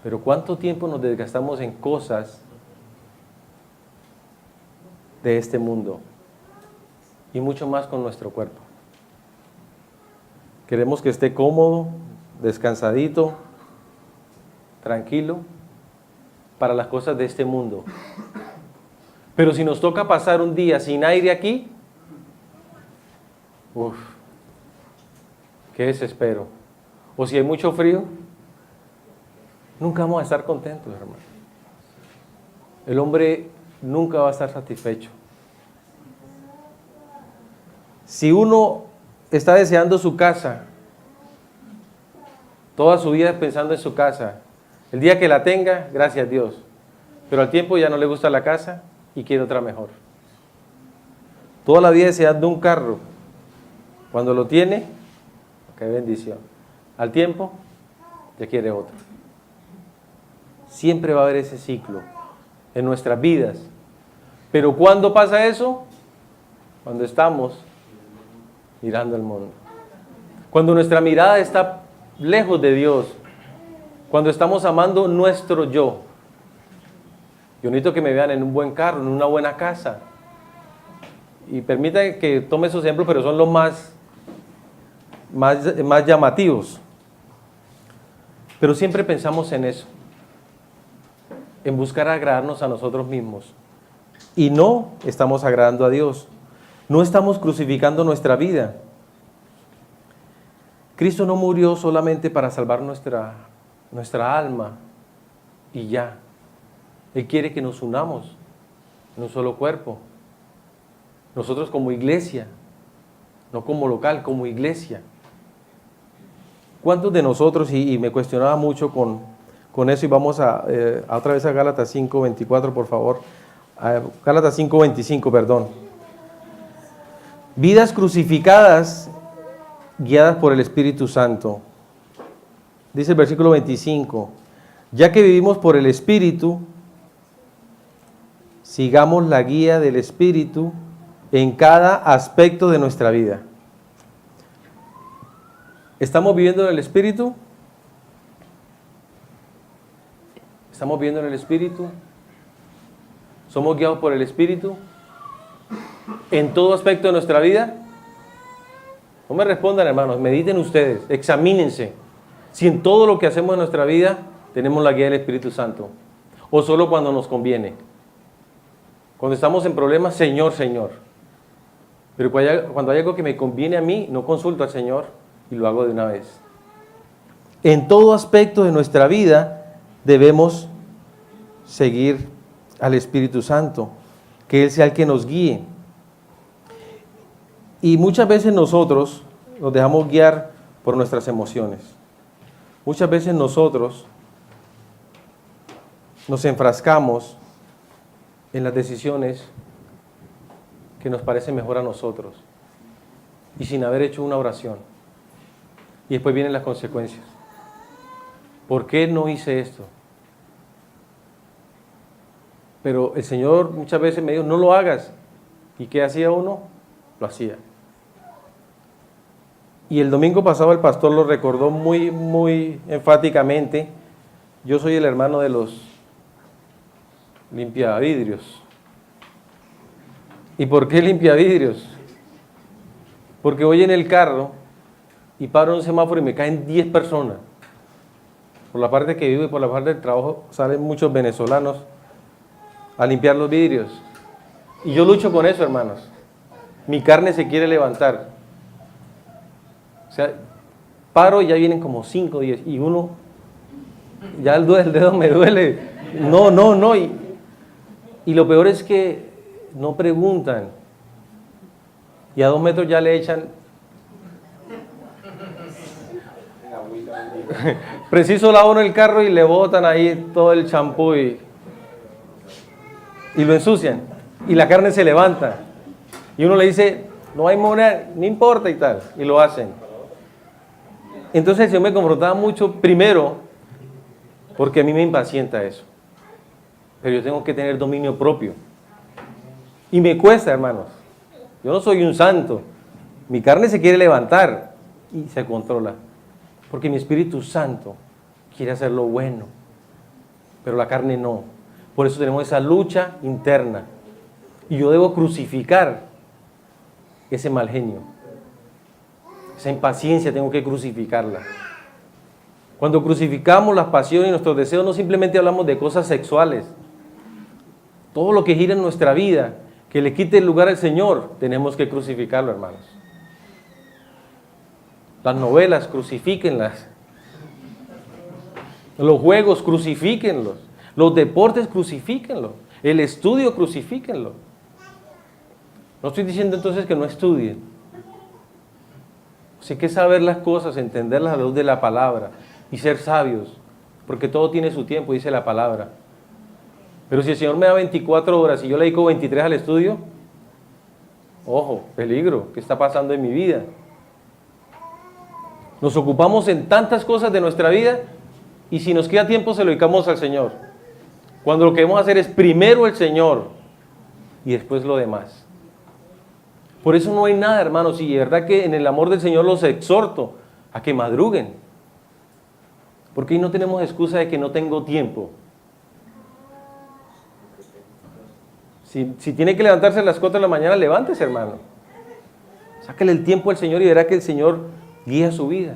Pero ¿cuánto tiempo nos desgastamos en cosas de este mundo? Y mucho más con nuestro cuerpo. Queremos que esté cómodo, descansadito, tranquilo, para las cosas de este mundo. Pero si nos toca pasar un día sin aire aquí, qué desespero. O si hay mucho frío, nunca vamos a estar contentos, hermano. El hombre nunca va a estar satisfecho. Si uno está deseando su casa, toda su vida pensando en su casa, el día que la tenga, gracias a Dios, pero al tiempo ya no le gusta la casa y quiere otra mejor. Toda la vida deseando un carro, cuando lo tiene, qué bendición. Al tiempo, ya quiere otro. Siempre va a haber ese ciclo en nuestras vidas. Pero ¿cuándo pasa eso? Cuando estamos mirando el mundo. Cuando nuestra mirada está lejos de Dios. Cuando estamos amando nuestro yo. Yo necesito que me vean en un buen carro, en una buena casa. Y permita que tome esos ejemplos, pero son los más llamativos. Pero siempre pensamos en eso, en buscar agradarnos a nosotros mismos. Y no estamos agradando a Dios. No estamos crucificando nuestra vida. Cristo no murió solamente para salvar nuestra alma y ya. Él quiere que nos unamos en un solo cuerpo. Nosotros como iglesia, no como local, como iglesia. ¿Cuántos de nosotros, y me cuestionaba mucho con eso, y vamos a otra vez a Gálatas 5:24, por favor, Gálatas 5:25, perdón. Vidas crucificadas, guiadas por el Espíritu Santo. Dice el versículo 25, ya que vivimos por el Espíritu, sigamos la guía del Espíritu en cada aspecto de nuestra vida. ¿Estamos viviendo en el Espíritu? ¿Estamos viviendo en el Espíritu? ¿Somos guiados por el Espíritu? ¿En todo aspecto de nuestra vida? No me respondan, hermanos, mediten ustedes, examínense. Si en todo lo que hacemos en nuestra vida tenemos la guía del Espíritu Santo. O solo cuando nos conviene. Cuando estamos en problemas, Señor, Señor. Pero cuando hay algo que me conviene a mí, no consulto al Señor y lo hago de una vez. En todo aspecto de nuestra vida debemos seguir al Espíritu Santo, que Él sea el que nos guíe. Y muchas veces nosotros nos dejamos guiar por nuestras emociones. Muchas veces nosotros nos enfrascamos en las decisiones que nos parece mejor a nosotros y sin haber hecho una oración. Y después vienen las consecuencias. ¿Por qué no hice esto? Pero el Señor muchas veces me dijo, no lo hagas. ¿Y qué hacía uno? Lo hacía. Y el domingo pasado el pastor lo recordó muy, muy enfáticamente. Yo soy el hermano de los limpiavidrios. ¿Y por qué limpiavidrios? Porque voy en el carro y paro en un semáforo y me caen 10 personas. Por la parte que vivo y por la parte del trabajo salen muchos venezolanos a limpiar los vidrios. Y yo lucho con eso, hermanos. Mi carne se quiere levantar. O sea, paro y ya vienen como 5 o 10. Y uno, ya el dedo me duele. No. Y lo peor es que no preguntan. Y a 2 metros ya le echan. Preciso lava uno el carro y le botan ahí todo el champú y lo ensucian. Y la carne se levanta. Y uno le dice, no hay moneda, no importa y tal. Y lo hacen. Entonces el Señor me confrontaba mucho, primero, porque a mí me impacienta eso. Pero yo tengo que tener dominio propio. Y me cuesta, hermanos. Yo no soy un santo. Mi carne se quiere levantar y se controla. Porque mi Espíritu Santo quiere hacer lo bueno. Pero la carne no. Por eso tenemos esa lucha interna. Y yo debo crucificar ese mal genio. Esa impaciencia tengo que crucificarla. Cuando crucificamos las pasiones y nuestros deseos, no simplemente hablamos de cosas sexuales. Todo lo que gira en nuestra vida, que le quite el lugar al Señor, tenemos que crucificarlo, hermanos. Las novelas, crucifíquenlas. Los juegos, crucifíquenlos. Los deportes, crucifíquenlos. El estudio, crucifíquenlo. No estoy diciendo entonces que no estudien. Sí hay que saber las cosas, entenderlas a la luz de la palabra y ser sabios, porque todo tiene su tiempo, dice la palabra. Pero si el Señor me da 24 horas y yo le dedico 23 al estudio, ojo, peligro, ¿qué está pasando en mi vida? Nos ocupamos en tantas cosas de nuestra vida y si nos queda tiempo se lo dedicamos al Señor. Cuando lo que debemos hacer es primero el Señor y después lo demás. Por eso no hay nada, hermanos, y de verdad que en el amor del Señor los exhorto a que madruguen. Porque ahí no tenemos excusa de que no tengo tiempo. Si tiene que levantarse a las 4 de la mañana, levántese, hermano. Sáquele el tiempo al Señor y verá que el Señor guía su vida.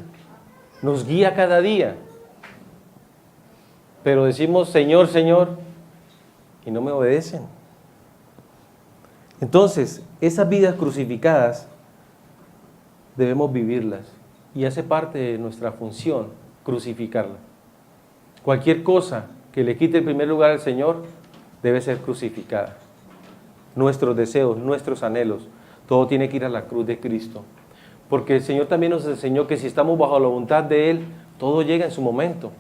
Nos guía cada día. Pero decimos, Señor, Señor, y no me obedecen. Entonces, esas vidas crucificadas debemos vivirlas y hace parte de nuestra función crucificarla. Cualquier cosa que le quite el primer lugar al Señor debe ser crucificada. Nuestros deseos, nuestros anhelos, todo tiene que ir a la cruz de Cristo. Porque el Señor también nos enseñó que si estamos bajo la voluntad de Él, todo llega en su momento.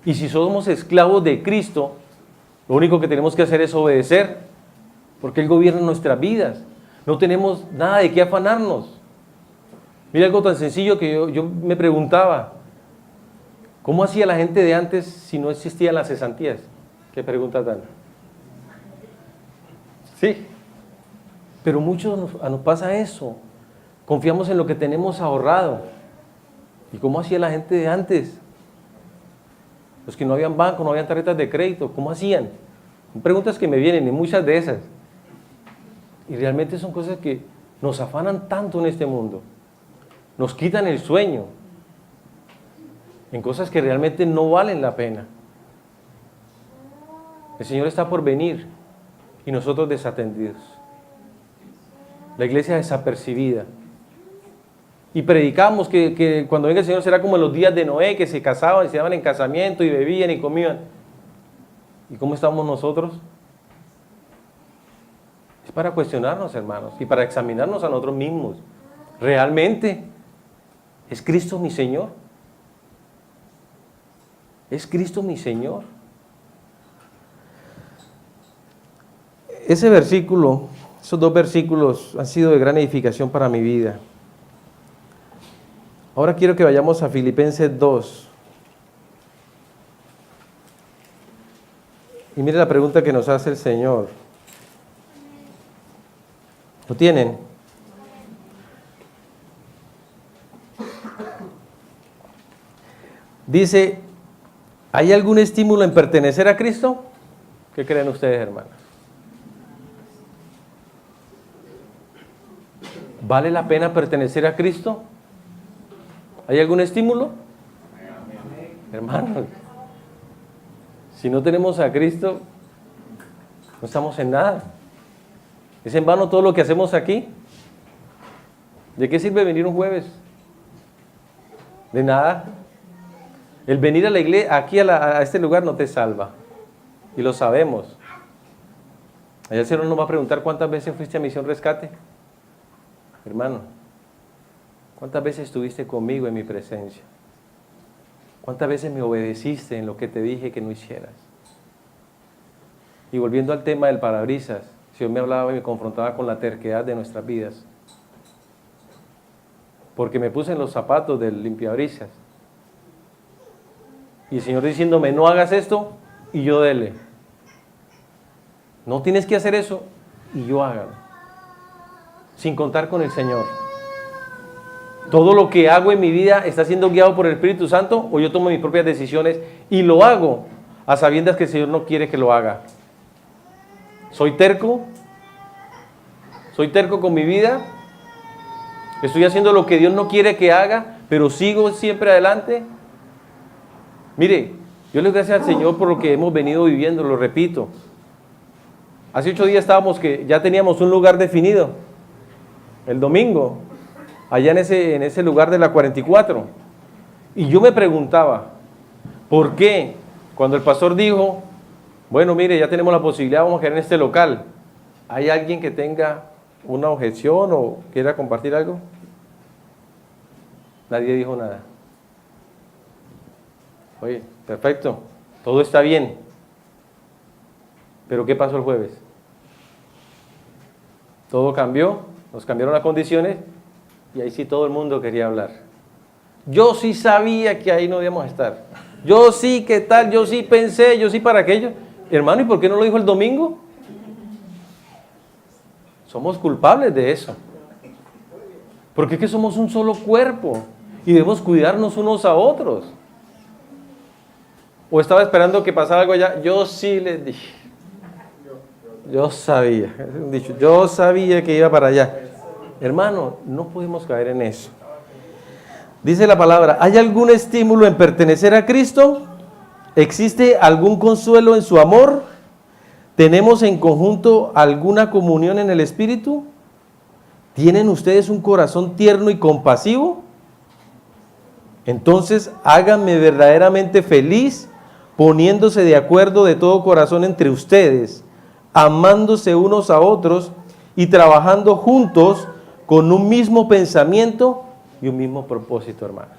Y si somos esclavos de Cristo, lo único que tenemos que hacer es obedecer. Porque Él gobierna nuestras vidas. No tenemos nada de qué afanarnos. Mira algo tan sencillo que yo me preguntaba. ¿Cómo hacía la gente de antes si no existían las cesantías? ¿Qué pregunta tan? Sí. Pero muchos nos pasa eso. Confiamos en lo que tenemos ahorrado. ¿Y cómo hacía la gente de antes? Los que no habían banco, no habían tarjetas de crédito, ¿cómo hacían? Son preguntas que me vienen y muchas de esas. Y realmente son cosas que nos afanan tanto en este mundo. Nos quitan el sueño en cosas que realmente no valen la pena. El Señor está por venir y nosotros desatendidos. La iglesia desapercibida. Y predicamos que cuando venga el Señor será como en los días de Noé, que se casaban y se daban en casamiento y bebían y comían. ¿Y cómo estamos nosotros? Es para cuestionarnos, hermanos, y para examinarnos a nosotros mismos. ¿Realmente es Cristo mi Señor? ¿Es Cristo mi Señor? Ese versículo Esos dos versículos han sido de gran edificación para mi vida. Ahora quiero que vayamos a Filipenses 2. Y mire la pregunta que nos hace el Señor. ¿Lo tienen? Dice, ¿hay algún estímulo en pertenecer a Cristo? ¿Qué creen ustedes, hermanos? ¿Vale la pena pertenecer a Cristo? ¿Hay algún estímulo? Hermanos, si no tenemos a Cristo, no estamos en nada. ¿Es en vano todo lo que hacemos aquí? ¿De qué sirve venir un jueves? De nada. El venir a la iglesia, aquí a este lugar no te salva. Y lo sabemos. Allá el Señor nos va a preguntar cuántas veces fuiste a Misión Rescate. Hermano, ¿cuántas veces estuviste conmigo en mi presencia? ¿Cuántas veces me obedeciste en lo que te dije que no hicieras? Y volviendo al tema del parabrisas, el Señor me hablaba y me confrontaba con la terquedad de nuestras vidas. Porque me puse en los zapatos del limpiabrisas. Y el Señor diciéndome, no hagas esto, y yo dele. No tienes que hacer eso, y yo hágalo. Sin contar con el Señor. Todo lo que hago en mi vida está siendo guiado por el Espíritu Santo, o yo tomo mis propias decisiones y lo hago a sabiendas que el Señor no quiere que lo haga. ¿Soy terco? ¿Soy terco con mi vida? ¿Estoy haciendo lo que Dios no quiere que haga, pero sigo siempre adelante? Mire, yo le doy gracias al Señor por lo que hemos venido viviendo, lo repito. Hace 8 días estábamos que ya teníamos un lugar definido, el domingo, allá en ese lugar de la 44. Y yo me preguntaba, ¿por qué? Cuando el pastor dijo, bueno, mire, ya tenemos la posibilidad, vamos a quedar en este local. ¿Hay alguien que tenga una objeción o quiera compartir algo? Nadie dijo nada. Oye, perfecto, todo está bien. ¿Pero qué pasó el jueves? Todo cambió, nos cambiaron las condiciones y ahí sí todo el mundo quería hablar. Yo sí sabía que ahí no debíamos estar. Yo sí, ¿qué tal? Yo sí pensé, yo sí para aquello. Hermano, ¿y por qué no lo dijo el domingo? Somos culpables de eso. Porque es que somos un solo cuerpo y debemos cuidarnos unos a otros. O estaba esperando que pasara algo allá. Yo sí les dije. Yo sabía. Es un dicho. Yo sabía que iba para allá. Hermano, no podemos caer en eso. Dice la palabra, ¿hay algún estímulo en pertenecer a Cristo? ¿Existe algún consuelo en su amor? ¿Tenemos en conjunto alguna comunión en el Espíritu? ¿Tienen ustedes un corazón tierno y compasivo? Entonces háganme verdaderamente feliz, poniéndose de acuerdo de todo corazón entre ustedes, amándose unos a otros y trabajando juntos con un mismo pensamiento y un mismo propósito, hermanos.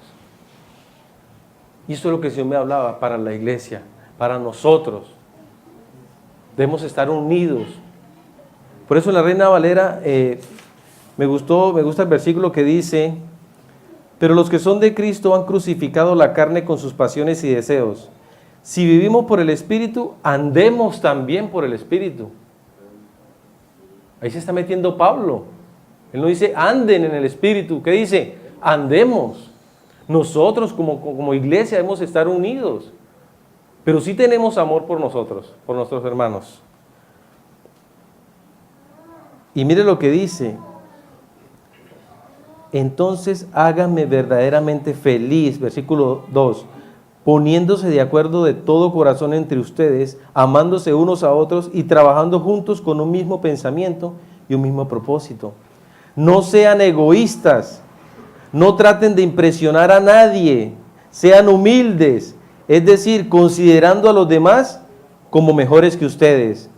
Y eso es lo que el Señor me hablaba para la iglesia, para nosotros. Debemos estar unidos. Por eso en la Reina Valera me gusta el versículo que dice, pero los que son de Cristo han crucificado la carne con sus pasiones y deseos. Si vivimos por el Espíritu, andemos también por el Espíritu. Ahí se está metiendo Pablo. Él no dice anden en el Espíritu. ¿Qué dice? Andemos. Nosotros como iglesia debemos estar unidos. Pero sí tenemos amor por nosotros, por nuestros hermanos. Y mire lo que dice. Entonces háganme verdaderamente feliz, versículo 2, poniéndose de acuerdo de todo corazón entre ustedes, amándose unos a otros y trabajando juntos con un mismo pensamiento y un mismo propósito. No sean egoístas, no traten de impresionar a nadie, sean humildes, es decir, considerando a los demás como mejores que ustedes.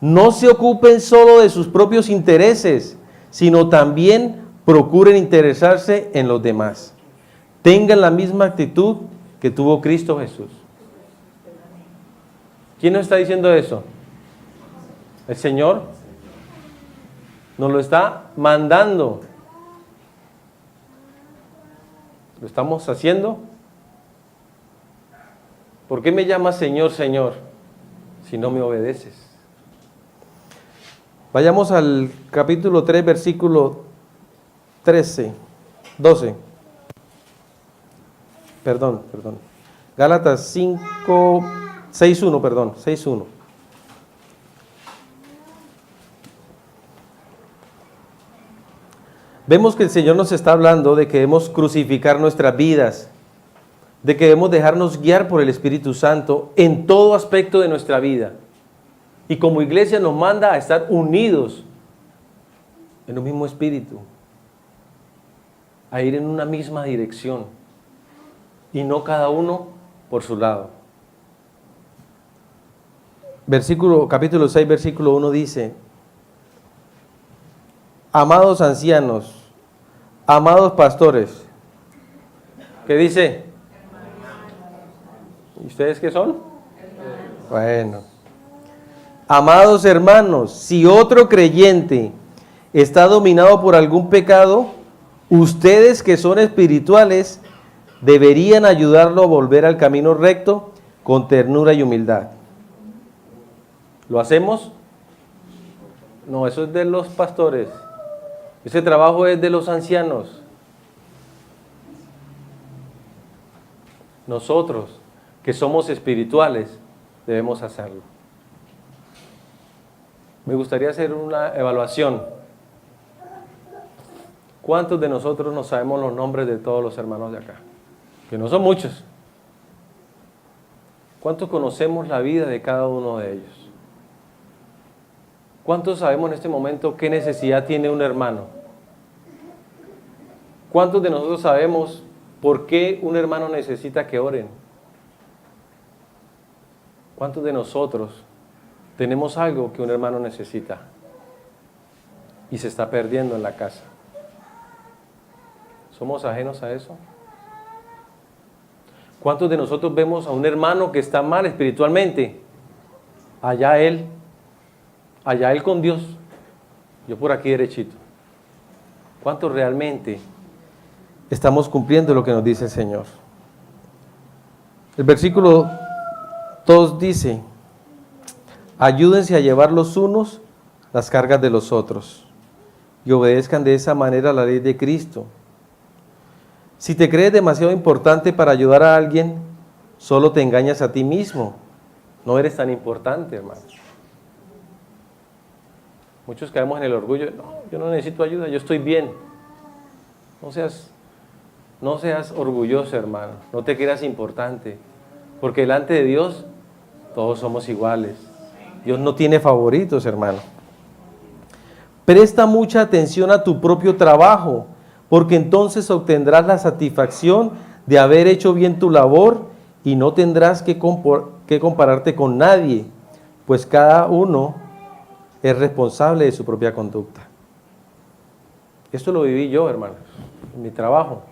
No se ocupen solo de sus propios intereses, sino también procuren interesarse en los demás. Tengan la misma actitud que tuvo Cristo Jesús. ¿Quién nos está diciendo eso? ¿El Señor? Nos lo está mandando. ¿Lo estamos haciendo? ¿Por qué me llamas Señor, Señor, si no me obedeces? Vayamos al capítulo 3, versículo 12. Perdón. Gálatas 5, 6:1. Vemos que el Señor nos está hablando de que debemos crucificar nuestras vidas, de que debemos dejarnos guiar por el Espíritu Santo en todo aspecto de nuestra vida. Y como iglesia nos manda a estar unidos en un mismo espíritu, a ir en una misma dirección y no cada uno por su lado. Capítulo 6, versículo 1 dice: amados ancianos, amados pastores. ¿Qué dice? ¿Y ustedes qué son? Bueno. Amados hermanos, si otro creyente está dominado por algún pecado, ustedes que son espirituales deberían ayudarlo a volver al camino recto con ternura y humildad. ¿Lo hacemos? No, eso es de los pastores. Ese trabajo es de los ancianos. Nosotros, que somos espirituales, debemos hacerlo. Me gustaría hacer una evaluación. ¿Cuántos de nosotros no sabemos los nombres de todos los hermanos de acá? Que no son muchos. ¿Cuántos conocemos la vida de cada uno de ellos? ¿Cuántos sabemos en este momento qué necesidad tiene un hermano? ¿Cuántos de nosotros sabemos por qué un hermano necesita que oren? ¿Cuántos de nosotros tenemos algo que un hermano necesita y se está perdiendo en la casa? ¿Somos ajenos a eso? ¿Cuántos de nosotros vemos a un hermano que está mal espiritualmente? Allá él con Dios, yo por aquí derechito. ¿Cuántos realmente estamos cumpliendo lo que nos dice el Señor? El versículo 2 dice: ayúdense a llevar los unos las cargas de los otros y obedezcan de esa manera la ley de Cristo. Si te crees demasiado importante para ayudar a alguien, solo te engañas a ti mismo. No eres tan importante, hermano. Muchos caemos en el orgullo. No, yo no necesito ayuda, yo estoy bien. No seas orgulloso, hermano. No te creas importante. Porque delante de Dios, todos somos iguales. Dios no tiene favoritos, hermano. Presta mucha atención a tu propio trabajo, porque entonces obtendrás la satisfacción de haber hecho bien tu labor y no tendrás que compararte con nadie, pues cada uno es responsable de su propia conducta. Esto lo viví yo, hermanos, en mi trabajo.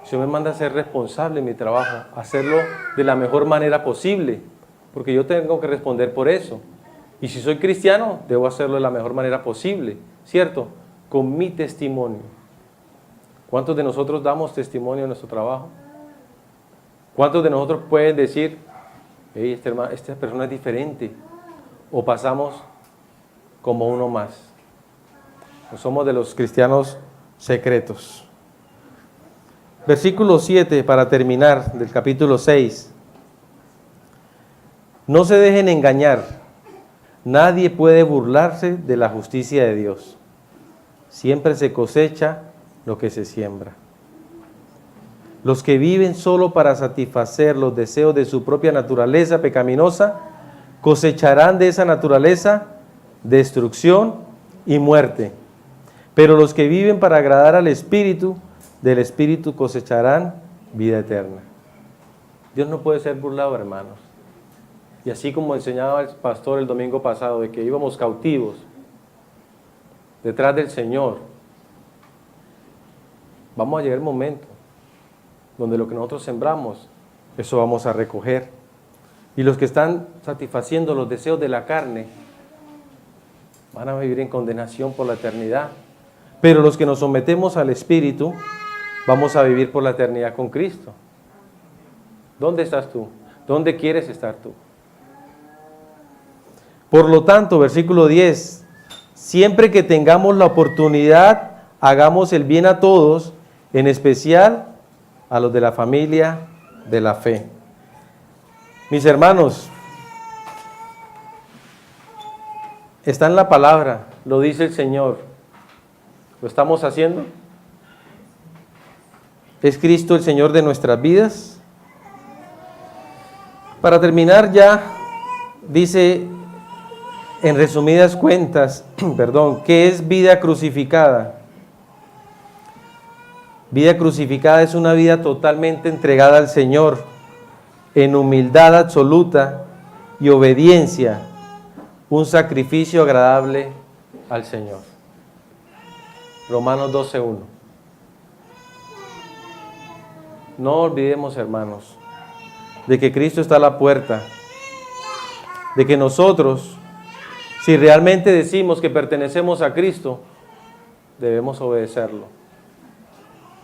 El Señor me manda a ser responsable en mi trabajo, hacerlo de la mejor manera posible, porque yo tengo que responder por eso. Y si soy cristiano, debo hacerlo de la mejor manera posible, ¿cierto? Con mi testimonio. ¿Cuántos de nosotros damos testimonio en nuestro trabajo? ¿Cuántos de nosotros pueden decir: hey, esta persona es diferente? ¿O pasamos como uno más? ¿O somos de los cristianos secretos? Versículo 7, para terminar, del capítulo 6. No se dejen engañar. Nadie puede burlarse de la justicia de Dios. Siempre se cosecha lo que se siembra. Los que viven solo para satisfacer los deseos de su propia naturaleza pecaminosa, cosecharán de esa naturaleza destrucción y muerte. Pero los que viven para agradar al Espíritu, del Espíritu cosecharán vida eterna. Dios no puede ser burlado, hermanos. Y así como enseñaba el pastor el domingo pasado, de que íbamos cautivos detrás del Señor, vamos a llegar el momento donde lo que nosotros sembramos, eso vamos a recoger. Y los que están satisfaciendo los deseos de la carne, van a vivir en condenación por la eternidad. Pero los que nos sometemos al Espíritu, vamos a vivir por la eternidad con Cristo. ¿Dónde estás tú? ¿Dónde quieres estar tú? Por lo tanto, versículo 10, siempre que tengamos la oportunidad, hagamos el bien a todos, en especial a los de la familia de la fe. Mis hermanos, está en la palabra, lo dice el Señor. ¿Lo estamos haciendo? ¿Es Cristo el Señor de nuestras vidas? Para terminar ya, dice en resumidas cuentas, ¿qué es vida crucificada? Vida crucificada es una vida totalmente entregada al Señor, en humildad absoluta y obediencia, un sacrificio agradable al Señor. Romanos 12:1. No olvidemos, hermanos, de que Cristo está a la puerta, de que nosotros, si realmente decimos que pertenecemos a Cristo, debemos obedecerlo.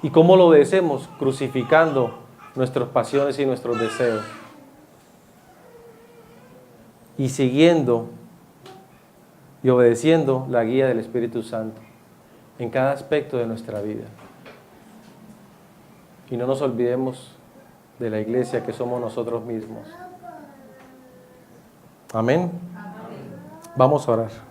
¿Y cómo lo obedecemos? Crucificando nuestras pasiones y nuestros deseos. Y siguiendo y obedeciendo la guía del Espíritu Santo en cada aspecto de nuestra vida. Y no nos olvidemos de la iglesia que somos nosotros mismos. Amén. Vamos a orar.